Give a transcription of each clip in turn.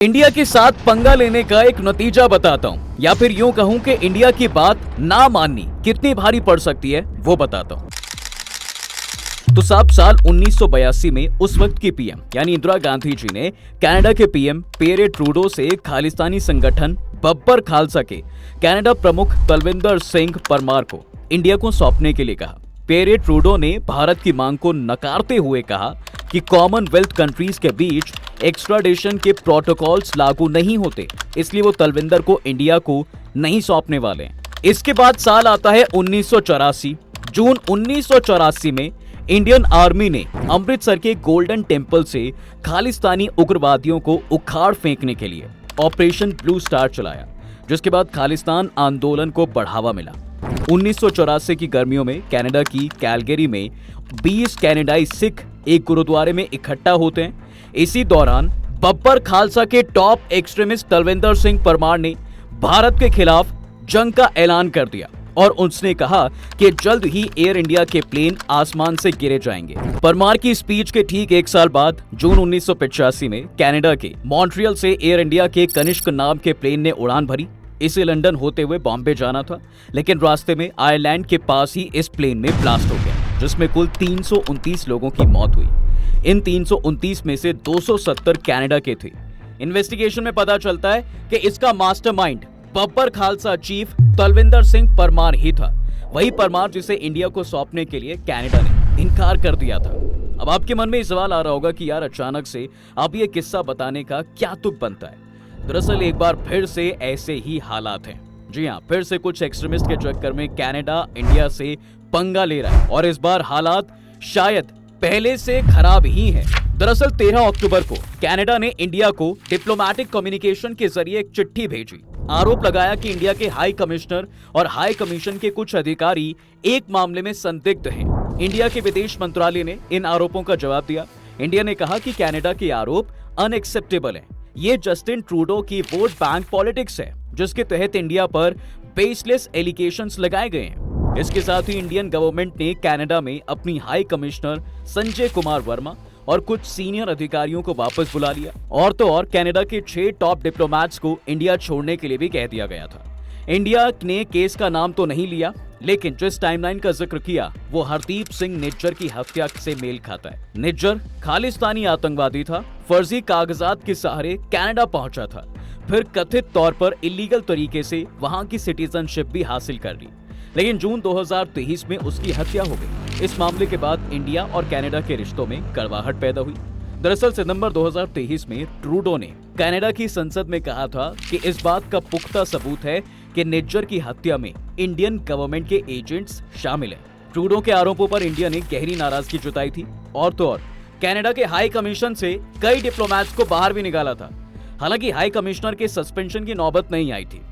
India के साथ पंगा लेने का एक नतीजा बताता हूँ, या फिर यूं कहूँ कि इंडिया की बात ना माननी कितनी भारी पड़ सकती है वो बताता हूँ। तो साल 1982 में उस वक्त की पीएम यानी इंदिरा गांधी जी ने कनाडा के पीएम पियरे ट्रूडो से खालिस्तानी संगठन बब्बर खालसा के कनाडा प्रमुख तलविंदर सिंह परमार को इंडिया को सौंपने के लिए कहा। पियरे ट्रूडो ने भारत की मांग को नकारते हुए कहा कि कॉमनवेल्थ कंट्रीज के बीच एक्स्ट्राडिशन के प्रोटोकॉल्स लागू नहीं होते, इसलिए वो तलविंदर को इंडिया को नहीं सौंपने वाले हैं। इसके बाद साल आता है 1984। जून 1984 में इंडियन आर्मी ने अमृतसर के गोल्डन टेम्पल से खालिस्तानी उग्रवादियों को उखाड़ फेंकने के लिए ऑपरेशन ब्लू स्टार चलाया, जिसके बाद खालिस्तान आंदोलन को बढ़ावा मिला। 1984 की गर्मियों में कनाडा की कैलगरी में 20 कनाडाई सिख एक गुरुद्वारे में इकट्ठा होते हैं। इसी दौरान बब्बर खालसा के टॉप एक्सट्रीमिस्ट तलविंदर सिंह परमार ने भारत के खिलाफ जंग का ऐलान कर दिया और उसने कहा कि जल्द ही एयर इंडिया के प्लेन आसमान से गिरे जाएंगे। परमार की स्पीच के ठीक एक साल बाद जून 1985 में कनाडा के मॉन्ट्रियल से एयर इंडिया के कनिष्क नाम के प्लेन ने उड़ान भरी। इसे लंदन होते हुए बॉम्बे जाना था, लेकिन रास्ते में आयरलैंड के पास ही इस प्लेन में ब्लास्ट हो गया, जिसमें कुल 329 लोगों की मौत हुई। इन 329 में से 270 कनाडा के थे। इन्वेस्टिगेशन में पता चलता है कि इसका मास्टरमाइंड बब्बर खालसा चीफ तलविंदर सिंह परमार ही था, वही परमार जिसे इंडिया को सौंपने के लिए कनाडा ने इनकार कर दिया था। अब आपके मन में ये सवाल आ रहा होगा कि यार अचानक से अब ये किस्सा बताने का क्या तुक बनता है। दरअसल एक बार फिर से ऐसे ही हालात हैं। जी हाँ, फिर से कुछ एक्सट्रीमिस्ट के चक्कर में कनाडा इंडिया से पंगा ले रहा है और इस बार हालात शायद पहले से खराब ही है। दरअसल 13 अक्टूबर को कनाडा ने इंडिया को डिप्लोमेटिक कम्युनिकेशन के जरिए एक चिट्ठी भेजी। आरोप लगाया कि इंडिया के हाई कमिश्नर और हाई कमीशन के कुछ अधिकारी एक मामले में संदिग्ध हैं। इंडिया के विदेश मंत्रालय ने इन आरोपों का जवाब दिया। इंडिया ने कहा कि कनाडा के आरोप अनएक्सेप्टेबल हैं। ये जस्टिन ट्रूडो की वोट बैंक पॉलिटिक्स है, जिसके तहत इंडिया पर बेसलेस एलिगेशंस लगाए गए हैं। इसके साथ ही इंडियन गवर्नमेंट ने कनाडा में अपनी हाई कमिश्नर संजय कुमार वर्मा और कुछ सीनियर अधिकारियों को वापस बुला लिया। और तो और कनाडा के 6 टॉप डिप्लोमेट्स को इंडिया छोड़ने के लिए भी कह दिया गया था। इंडिया ने केस का नाम तो नहीं लिया, लेकिन जिस टाइमलाइन का जिक्र किया वो हरदीप सिंह निज्जर की हत्या से मेल खाता है। निज्जर खालिस्तानी आतंकवादी था, फर्जी कागजात के सहारे कनाडा पहुंचा था, फिर कथित तौर पर इलीगल तरीके से वहां की सिटीजनशिप भी हासिल कर ली, लेकिन जून 2023 में उसकी हत्या हो गई। इस मामले के बाद इंडिया और कनाडा के रिश्तों में कड़वाहट पैदा हुई। दरअसल सितंबर 2023 में ट्रूडो ने कनाडा की संसद में कहा था कि इस बात का पुख्ता सबूत है कि निज्जर की हत्या में इंडियन गवर्नमेंट के एजेंट्स शामिल हैं। ट्रूडो के आरोपों पर इंडिया ने गहरी नाराजगी जताई थी और तो और कनाडा के हाई कमीशन से कई डिप्लोमेट्स को बाहर भी निकाला था। हालांकि हाई कमिश्नर के सस्पेंशन की नौबत नहीं आई थी।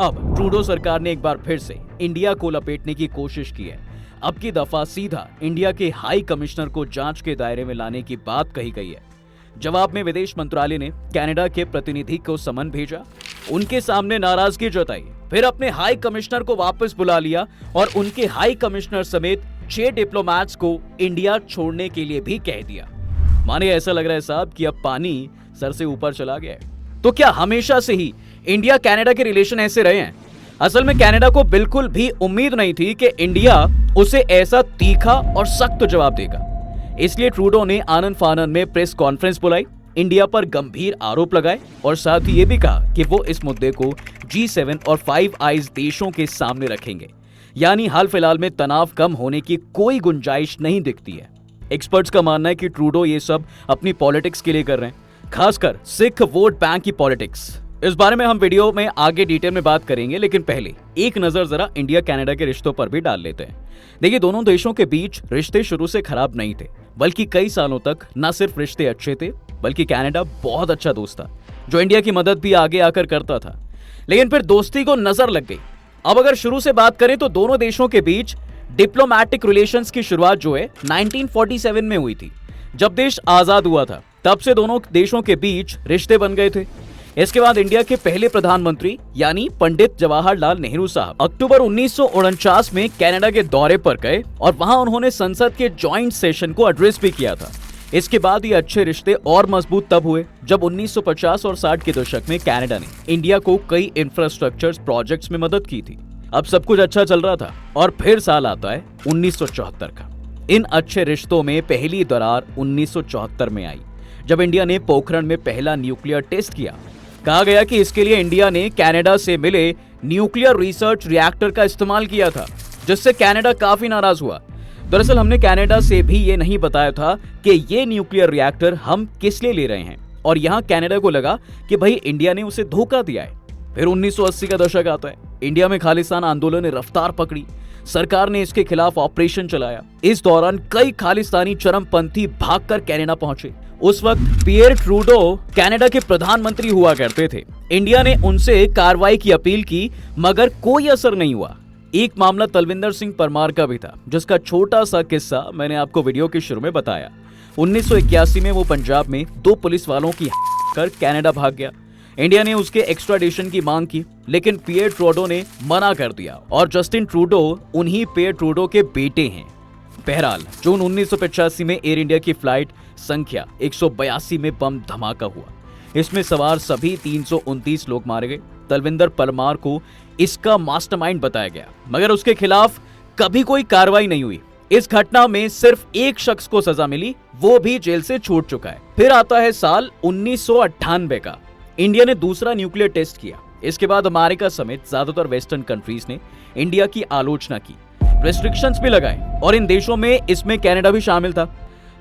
अब ट्रूडो सरकार ने एक बार फिर से इंडिया को लपेटने की कोशिश की है। अब की दफा सीधा इंडिया के हाई कमिश्नर को जांच के दायरे में लाने की बात कही गई है। जवाब में विदेश मंत्रालय ने कनाडा के प्रतिनिधि को समन भेजा, उनके सामने नाराजगी जताई, फिर अपने हाई कमिश्नर को वापस बुला लिया और उनके हाई कमिश्नर समेत 6 डिप्लोमेट्स को इंडिया छोड़ने के लिए भी कह दिया। माने ऐसा लग रहा है साहब कि अब पानी सर से ऊपर चला गया है। तो क्या हमेशा से ही इंडिया कनाडा के रिलेशन ऐसे रहे हैं? असल में कनाडा को बिल्कुल भी उम्मीद नहीं थी कि इंडिया उसे ऐसा तीखा और सख्त जवाब देगा। इसलिए ट्रूडो ने आनन फानन में प्रेस कॉन्फ्रेंस बुलाई, इंडिया पर गंभीर आरोप लगाए और साथ ही ये भी कहा कि वो इस मुद्दे को G7 और 5 आइज देशों के सामने रखेंगे। यानी हाल फिलहाल में तनाव कम होने की कोई गुंजाइश नहीं दिखती है। एक्सपर्ट्स का मानना है कि ट्रूडो ये सब अपनी पॉलिटिक्स के लिए कर रहे हैं, खासकर सिख वोट बैंक की पॉलिटिक्स। इस बारे में हम वीडियो में आगे डिटेल में बात करेंगे, लेकिन पहले एक नजर जरा इंडिया कनाडा के रिश्तों पर भी डाल लेते हैं। देखिए, दोनों देशों के बीच रिश्ते शुरू से खराब नहीं थे, बल्कि कई सालों तक न सिर्फ रिश्ते अच्छे थे, बल्कि कनाडा बहुत अच्छा दोस्त था जो इंडिया की मदद भी आगे आकर करता था। लेकिन फिर दोस्ती को नजर लग गई। अब अगर शुरू से बात करें तो दोनों देशों के बीच डिप्लोमैटिक रिलेशंस की शुरुआत जो है 1947 में हुई थी। जब देश आजाद हुआ था तब से दोनों देशों के बीच रिश्ते बन गए थे। इसके बाद इंडिया के पहले प्रधानमंत्री यानी पंडित जवाहरलाल नेहरू साहब अक्टूबर 1949 में कनाडा के दौरे पर गए और वहां उन्होंने संसद के जॉइंट सेशन को एड्रेस भी किया था। इसके बाद ये अच्छे रिश्ते और मजबूत तब हुए जब 1950 और 60 के दशक में कनाडा ने इंडिया को कई इंफ्रास्ट्रक्चर प्रोजेक्ट्स में मदद की थी। अब सब कुछ अच्छा चल रहा था और फिर साल आता है 1974 का। इन अच्छे रिश्तों में पहली दरार 1974 में आई जब इंडिया ने पोखरण में पहला न्यूक्लियर टेस्ट किया। कहा गया कि इसके लिए इंडिया ने कनाडा से मिले न्यूक्लियर रिसर्च रिएक्टर का इस्तेमाल किया था, जिससे कनाडा काफी नाराज हुआ। दरअसल हमने कनाडा से भी ये नहीं बताया था कि ये न्यूक्लियर रिएक्टर हम किस लिए ले रहे हैं, और यहाँ कनाडा को लगा कि भाई इंडिया ने उसे धोखा दिया है। फिर 1980 का दशक आता है। इंडिया में खालिस्तान आंदोलन ने रफ्तार पकड़ी। सरकार ने इसके खिलाफ ऑपरेशन चलाया। इस दौरान कई खालिस्तानी चरमपंथी भागकर कनाडा पहुंचे। उस वक्त पियर ट्रूडो कनाडा के प्रधानमंत्री हुआ करते थे। इंडिया ने उनसे कार्रवाई की अपील की, मगर कोई असर नहीं हुआ। एक मामला तलविंदर सिंह परमार का भी था, जिसका छोटा सा किस्सा मैंने आपको वीडियो के शुरू में बताया। 1981 में वो पंजाब में 2 पुलिस वालों की कर कनाडा भाग गया। इंडिया ने उसके एक्स्ट्राडिशन की मांग की, लेकिन पियर ट्रूडो ने मना कर दिया, और जस्टिन ट्रूडो उन्हीं पियर ट्रूडो के बेटे हैं। बहरहाल जून 1985 में एयर इंडिया की फ्लाइट संख्या 182 में बम धमाका हुआ। इसमें सवार सभी 329 लोग मारे गए। तलविंदर परमार को इसका मास्टरमाइंड बताया गया, मगर उसके खिलाफ कभी कोई कार्रवाई नहीं हुई। इस घटना में सिर्फ एक शख्स को सजा मिली, वो भी जेल से छूट चुका है। फिर आता है साल 1998 का। इंडिया ने दूसरा न्यूक्लियर टेस्ट किया। इसके बाद अमेरिका समेत ज्यादातर वेस्टर्न कंट्रीज ने इंडिया की आलोचना की, रेस्ट्रिक्शंस भी लगाए, और इन देशों में इसमें कनाडा भी शामिल था।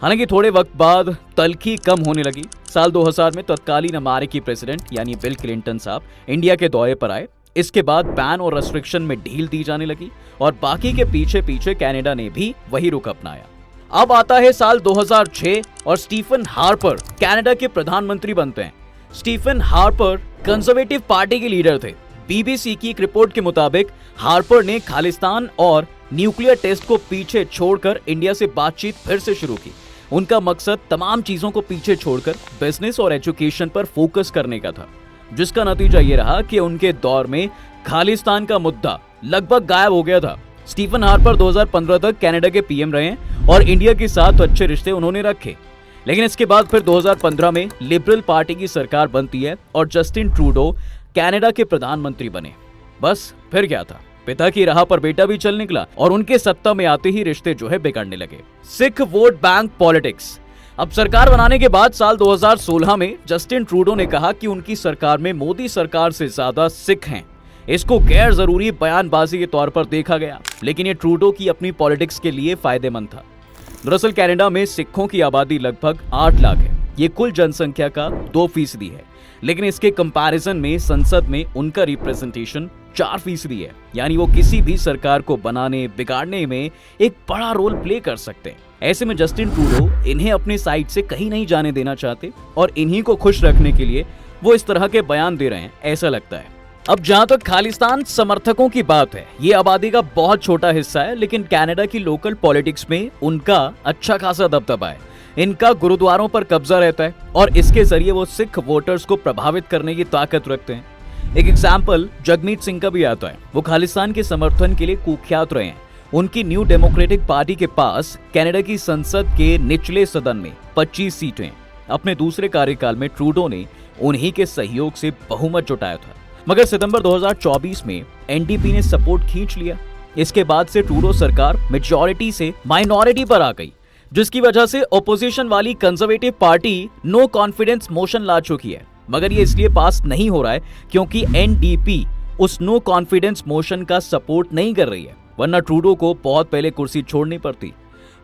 हालांकि थोड़े वक्त बाद तल्खी कम होने लगी। साल 2000 में तत्कालीन अमेरिकी प्रेसिडेंट यानी बिल क्लिंटन साहब इंडिया के दौरे पर आए। इसके बाद बैन और रेस्ट्रिक्शन में ढील दी जाने लगी, और बाकी के पीछे पीछे कनाडा ने भी वही रुख अपनाया। अब आता है साल 2006 और स्टीफन हार्पर कनाडा के प्रधानमंत्री बनते हैं। स्टीफन हार्पर कंजर्वेटिव पार्टी के लीडर थे। बीबीसी की एक रिपोर्ट के मुताबिक हार्पर ने खालिस्तान और न्यूक्लियर टेस्ट को पीछे छोड़कर इंडिया से बातचीत फिर से शुरू की। उनका मकसद तमाम चीजों को पीछे छोड़कर बिजनेस और एजुकेशन पर फोकस करने का था, जिसका नतीजा ये रहा कि उनके दौर में खालिस्तान का मुद्दा लगभग गायब हो गया था। स्टीफन हार्पर 2015 तक कनाडा के पीएम रहे और इंडिया के साथ अच्छे रिश्ते उन्होंने रखे। लेकिन इसके बाद फिर 2015 में लिबरल पार्टी की सरकार बनती है और जस्टिन ट्रूडो कनाडा के प्रधानमंत्री बने। बस फिर क्या था, पिता की राह पर बेटा भी चल निकला, और उनके सत्ता में आते ही रिश्ते जो है बिगड़ने लगे। Sikh vote bank politics. अब सरकार बनाने के बाद साल 2016 में जस्टिन ट्रूडो ने कहा कि उनकी सरकार में मोदी सरकार से ज्यादा सिख हैं। इसको गैर जरूरी बयानबाजी के तौर पर देखा गया, लेकिन ये ट्रूडो की अपनी पॉलिटिक्स के लिए फायदेमंद था। दरअसल कनाडा में सिखों की आबादी लगभग 8 लाख है। ये कुल जनसंख्या का 2% है, लेकिन इसके कंपैरिजन में संसद में उनका रिप्रेजेंटेशन 4% है। यानी वो किसी भी सरकार को बनाने बिगाड़ने में एक बड़ा रोल प्ले कर सकते हैं। ऐसे में जस्टिन ट्रूडो इन्हें अपने साइड से कहीं नहीं जाने देना चाहते, और इन्हीं को खुश रखने के लिए वो इस तरह के बयान दे रहे हैं, ऐसा लगता है। अब जहां तक खालिस्तान समर्थकों की बात है, ये आबादी का बहुत छोटा हिस्सा है, लेकिन कनाडा की लोकल पॉलिटिक्स में उनका अच्छा खासा दबदबा है। इनका गुरुद्वारों पर कब्जा रहता है, और इसके जरिए वो सिख वोटर्स को प्रभावित करने की ताकत रखते हैं। एक एग्जाम्पल जगमीत सिंह का भी आता है। वो खालिस्तान के समर्थन के लिए कुख्यात रहे हैं। उनकी न्यू डेमोक्रेटिक पार्टी के पास कनाडा की संसद के निचले सदन में 25 सीटें। अपने दूसरे कार्यकाल में ट्रूडो ने उन्हीं के सहयोग से बहुमत जुटाया था, मगर सितंबर 2024 में एनडीपी ने सपोर्ट खींच लिया। इसके बाद से ट्रूडो सरकार मेजॉरिटी से माइनॉरिटी पर आ गई, जिसकी वजह से ओपोजिशन वाली conservative party no confidence motion ला चुकी है। मगर ये इसलिए पास नहीं हो रहा है क्योंकि एनडीपी उस नो कॉन्फिडेंस मोशन का सपोर्ट नहीं कर रही है, वरना ट्रूडो को बहुत पहले कुर्सी छोड़नी पड़ती।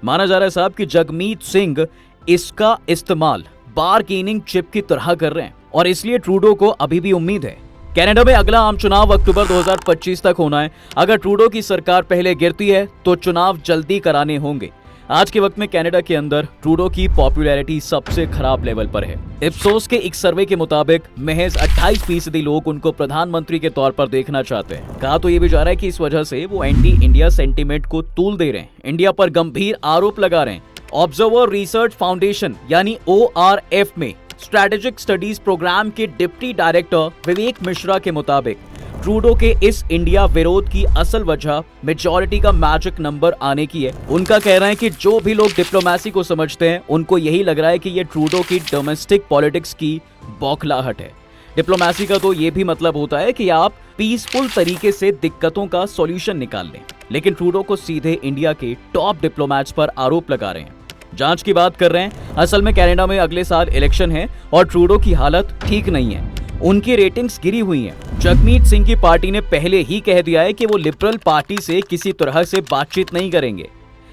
माना जा रहा है साहब कि जगमीत सिंह इसका इस्तेमाल बारगेनिंग चिप की तरह कर रहे हैं, और इसलिए ट्रूडो को अभी भी उम्मीद है। कनाडा में अगला आम चुनाव अक्टूबर 2025 तक होना है। अगर ट्रूडो की सरकार पहले गिरती है तो चुनाव जल्दी कराने होंगे। आज के वक्त में कनाडा के अंदर ट्रूडो की पॉपुलैरिटी सबसे खराब लेवल पर है। इप्सोस के एक सर्वे के मुताबिक महज 28% लोग उनको प्रधानमंत्री के तौर पर देखना चाहते हैं। कहा तो ये भी जा रहा है कि इस वजह से वो एंटी इंडिया सेंटीमेंट को तूल दे रहे हैं, इंडिया पर गंभीर आरोप लगा रहे हैं। ऑब्जर्वर रिसर्च फाउंडेशन यानी ORF में स्ट्रेटेजिक स्टडीज प्रोग्राम के डिप्टी डायरेक्टर विवेक मिश्रा के मुताबिक ट्रूडो के इस इंडिया विरोध की असल वजह मेजॉरिटी का मैजिक नंबर आने की है। उनका कहना है कि जो भी लोग डिप्लोमेसी को समझते हैं उनको यही लग रहा है कि ये ट्रूडो की डोमेस्टिक पॉलिटिक्स की बौखलाहट है। डिप्लोमेसी का तो ये भी मतलब होता है कि आप पीसफुल तरीके से दिक्कतों का सॉल्यूशन निकाल लें, लेकिन ट्रूडो को सीधे इंडिया के टॉप डिप्लोमेट्स पर आरोप लगा रहे हैं। जांच की बात कर रहे हैं। असल में कनाडा में अगले साल इलेक्शन है और ट्रूडो की हालत ठीक नहीं है। उनकी रेटिंग्स गिरी हुई हैं। जगमीत सिंह की पार्टी ने पहले ही कह दिया है कि वो लिबरल पार्टी से किसी तरह से बातचीत नहीं करेंगे।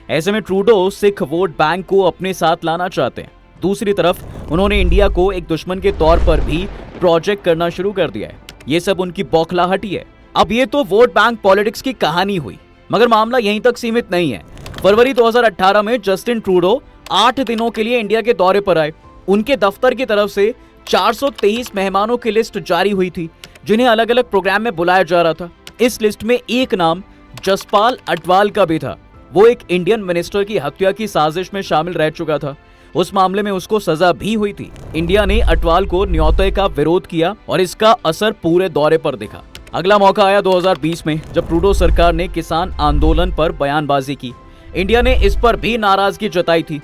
ऐसे में ट्रूडो सिख वोट बैंक को अपने साथ लाना चाहते हैं। दूसरी तरफ उन्होंने इंडिया को एक दुश्मन के तौर पर भी प्रोजेक्ट करना शुरू कर दिया है। ये सब उनकी बौखलाहट ही है। अब ये तो वोट बैंक पॉलिटिक्स की कहानी हुई, मगर मामला यहीं तक सीमित नहीं है। फरवरी 2018 में जस्टिन ट्रूडो 8 दिनों के लिए इंडिया के दौरे पर आए। उनके दफ्तर की तरफ से 423 मेहमानों की लिस्ट जारी हुई थी, जिन्हें अलग अलग प्रोग्राम में बुलाया जा रहा था। इस लिस्ट में एक नाम जसपाल अटवाल का भी था। वो एक इंडियन मिनिस्टर की हत्या की साजिश में शामिल रह चुका था। उस मामले में उसको सजा भी हुई थी। इंडिया ने अटवाल को न्योते का विरोध किया और इसका असर पूरे दौरे पर दिखा। अगला मौका आया 2020 में, जब ट्रूडो सरकार ने किसान आंदोलन पर बयानबाजी की। इंडिया ने इस पर भी नाराजगी जताई थी।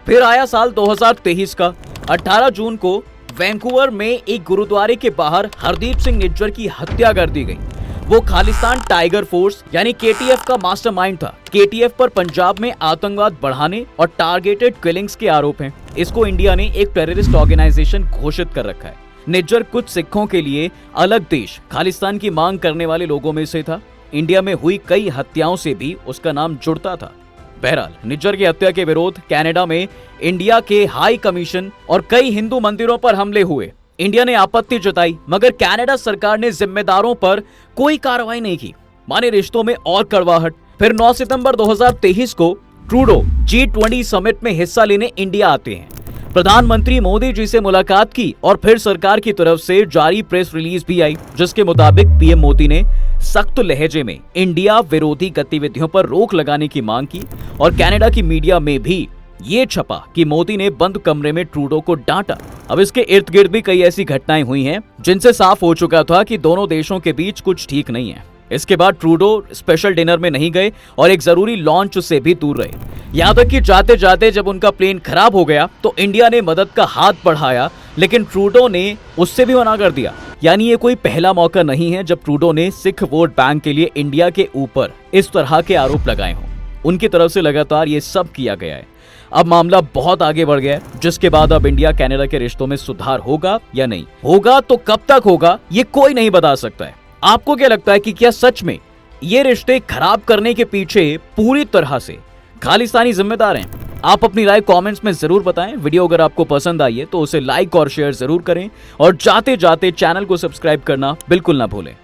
फिर आया साल 2023 का। 18 जून को वैंकूवर में एक गुरुद्वारे के बाहर हरदीप सिंह निज्जर की हत्या कर दी गई। वो खालिस्तान टाइगर फोर्स यानी केटीएफ का मास्टरमाइंड था। केटीएफ पर पंजाब में आतंकवाद बढ़ाने और टारगेटेड किलिंग्स के आरोप हैं। इसको इंडिया ने एक टेररिस्ट ऑर्गेनाइजेशन घोषित कर रखा है। निज्जर कुछ सिखों के लिए अलग देश खालिस्तान की मांग करने वाले लोगों में से था। इंडिया में हुई कई हत्याओं से भी उसका नाम जुड़ता था। बहरहाल, निज्जर की हत्या के विरोध कनाडा में इंडिया के हाई कमीशन और कई हिंदू मंदिरों पर हमले हुए। इंडिया ने आपत्ति जताई, मगर कनाडा सरकार ने जिम्मेदारों पर कोई कार्रवाई नहीं की। माने रिश्तों में और कड़वाहट। फिर 9 सितंबर 2023 को ट्रूडो G20 समिट में हिस्सा लेने इंडिया आते हैं। प्रधानमंत्री मोदी जी से मुलाकात की और फिर सरकार की तरफ से जारी प्रेस रिलीज भी आई, जिसके मुताबिक पीएम मोदी ने सख्त लहजे में इंडिया विरोधी गतिविधियों पर रोक लगाने की मांग की और कनाडा की मीडिया में भी ये छपा कि मोदी ने बंद कमरे में ट्रूडो को डांटा। अब इसके इर्द गिर्द भी कई ऐसी घटनाएं हुई हैं जिनसे साफ हो चुका था कि दोनों देशों के बीच कुछ ठीक नहीं है। इसके बाद ट्रूडो स्पेशल डिनर में नहीं गए और एक जरूरी लॉन्च से भी दूर रहे। यहाँ तक कि जाते जाते जब उनका प्लेन खराब हो गया तो इंडिया ने मदद का हाथ बढ़ाया, लेकिन ट्रूडो ने उससे भी मना कर दिया। यानी ये कोई पहला मौका नहीं है जब ट्रूडो ने सिख वोट बैंक के लिए इंडिया के ऊपर इस तरह के आरोप लगाए हों। उनकी तरफ से लगातार ये सब किया गया है। अब मामला बहुत आगे बढ़ गया है, जिसके बाद अब इंडिया कनाडा के रिश्तों में सुधार होगा या नहीं होगा, तो कब तक होगा ये कोई नहीं बता सकता है। आपको क्या लगता है कि क्या सच में ये रिश्ते खराब करने के पीछे पूरी तरह से खालिस्तानी जिम्मेदार हैं? आप अपनी राय कमेंट्स में जरूर बताएं। वीडियो अगर आपको पसंद आई है तो उसे लाइक और शेयर जरूर करें और जाते जाते चैनल को सब्सक्राइब करना बिल्कुल ना भूलें।